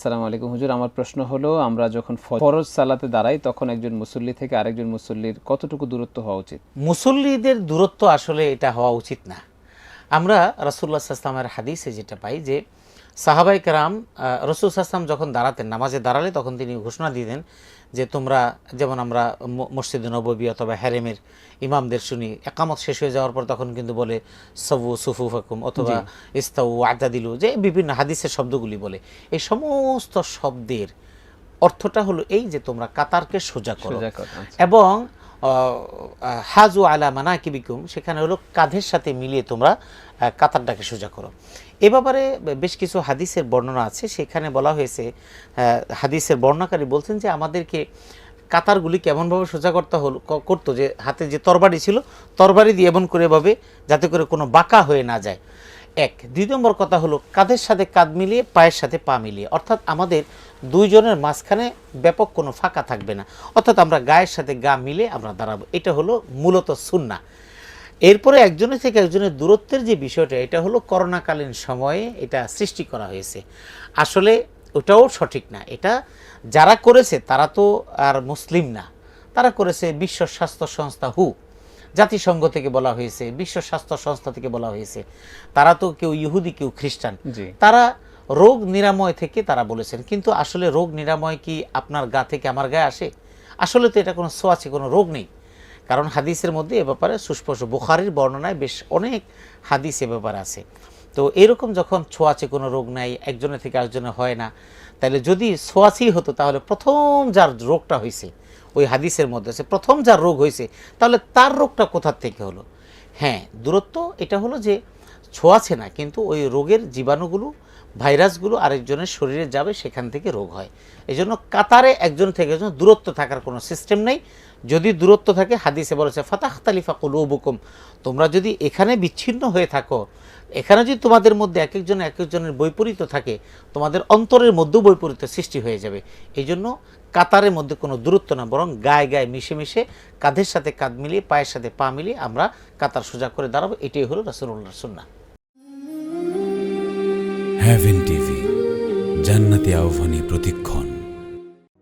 আসসালামু আলাইকুম হুজুর, আমার প্রশ্ন হলো আমরা যখন ফরজ সালাতে দাঁড়াই তখন একজন মুসল্লি থেকে আরেকজন মুসল্লির কতটুকু দূরত্ব হওয়া উচিত? মুসল্লিদের দূরত্ব আসলে এটা হওয়া উচিত না। আমরা রাসূলুল্লাহ সাল্লাল্লাহু আলাইহি ওয়াসাল্লামের হাদিসে যেটা পাই যে সাহাবায়ে কেরাম রাসূল সাল্লাল্লাহু আলাইহি ওয়াসাল্লাম যখন দাঁড়াতেন, নামাজে দাঁড়ালে তখন তিনি ঘোষণা দিতেন যে তোমরা যেমন আমরা মসজিদে নববী অথবা হেরেমের ইমামদের শুনি, একামত শেষ হয়ে যাওয়ার পর তখন কিন্তু বলে সওয়ু সুফুফাকুম অথবা ইস্তাউ আ'তাদিলু, যে বিভিন্ন হাদিসের শব্দগুলি বলে। এই সমস্ত শব্দের অর্থটা হলো এই যে তোমরা কাতারকে সোজা করো এবং হাজু আলা মানাকিবিকুম, সেখানে হলো কাঁধের সাথে মিলিয়ে তোমরা কাতারটাকে সোজা করো। এ ব্যাপারে বেশ কিছু হাদিসের বর্ণনা আছে, সেখানে বলা হয়েছে, হাদিসের বর্ণনাকারী বলছেন যে আমাদেরকে কাতারগুলি কেমনভাবে সোজা করতো যে হাতে যে তরবারি ছিল, তরবারি দিয়ে এমন করে এভাবে যাতে করে কোনো বাঁকা হয়ে না যায়। এক, দুই নম্বর কথা হলো কাঁধের সাথে কাঁধ মিলিয়ে পায়ের সাথে পা মিলিয়ে, অর্থাৎ আমাদের দুইজনের মাঝখানে ব্যাপক কোনো ফাঁকা থাকবে না, অর্থাৎ আমরা গায়ের সাথে গা মিলে আমরা দাঁড়াবো। এটা হলো মূলত সুন্নাহ। এরপরে একজনের থেকে একজনের দূরত্বের যে বিষয়টা, এটা হলো করোনাকালীন সময়ে এটা সৃষ্টি করা হয়েছে। আসলে ওটাও সঠিক না। এটা যারা করেছে তারা তো আর মুসলিম না, তারা করেছে বিশ্ব স্বাস্থ্য সংস্থা জাতিসংঘ থেকে বলা হয়েছে, বিশ্ব স্বাস্থ্য সংস্থা থেকে বলা হয়েছে। তারা তো কেউ ইহুদি কেউ খ্রিস্টান, তারা রোগ নিরাময় থেকে তারা বলেছেন। কিন্তু আসলে রোগ নিরাময় কি আপনার গা থেকে আমার গায়ে আসে? আসলে তো এটা কোনো ছোঁয়াচে কোনো রোগ নেই, কারণ হাদিসের মধ্যে এ ব্যাপারে সুস্পষ্ট, বুখারীর বর্ণনায় বেশ অনেক হাদিস এ ব্যাপারে আছে। তো এরকম যখন ছোঁয়াচে কোনো রোগ নাই, একজনের থেকে আরেকজনের হয় না, তাহলে যদি ছোঁয়াচি হতো তাহলে প্রথম যার রোগটা হয়েছে, ওই হাদিসের মধ্যে আছে প্রথম যার রোগ হয়েছে, তাহলে তার রোগটা কোথার থেকে হলো? হ্যাঁ, দূরত্ব এটা হলো যে ছোঁয়াছে না, কিন্তু ওই রোগের জীবাণুগুলো, ভাইরাসগুলো আরেকজনের শরীরে যাবে, সেখান থেকে রোগ হয়। এই জন্য কাতারে একজন থেকে একজন দূরত্ব থাকার কোনো সিস্টেম নেই। যদি দূরত্ব থাকে, হাদিসে বলেছে ফাতাখতালিফা কুলুবুকুম, তোমরা যদি এখানে বিচ্ছিন্ন হয়ে থাকো, এখানে যদি তোমাদের মধ্যে এক একজনের বৈপরীত্য থাকে, তোমাদের অন্তরের মধ্যেও বৈপরীত্য সৃষ্টি হয়ে যাবে। এই জন্য কাতারের মধ্যে কোনো দূরত্ব না, বরং গায়ে গায়ে মিশে মিশে কাঁধের সাথে কাঁধ মিলিয়ে পায়ের সাথে পা মিলিয়ে আমরা কাতার সোজা করে দাঁড়াবো। এটাই হলো রাসূলুল্লাহর সুন্নাহ। হেভেন টিভি, জান্নাতি আহ্বানী প্রতিক্ষণ।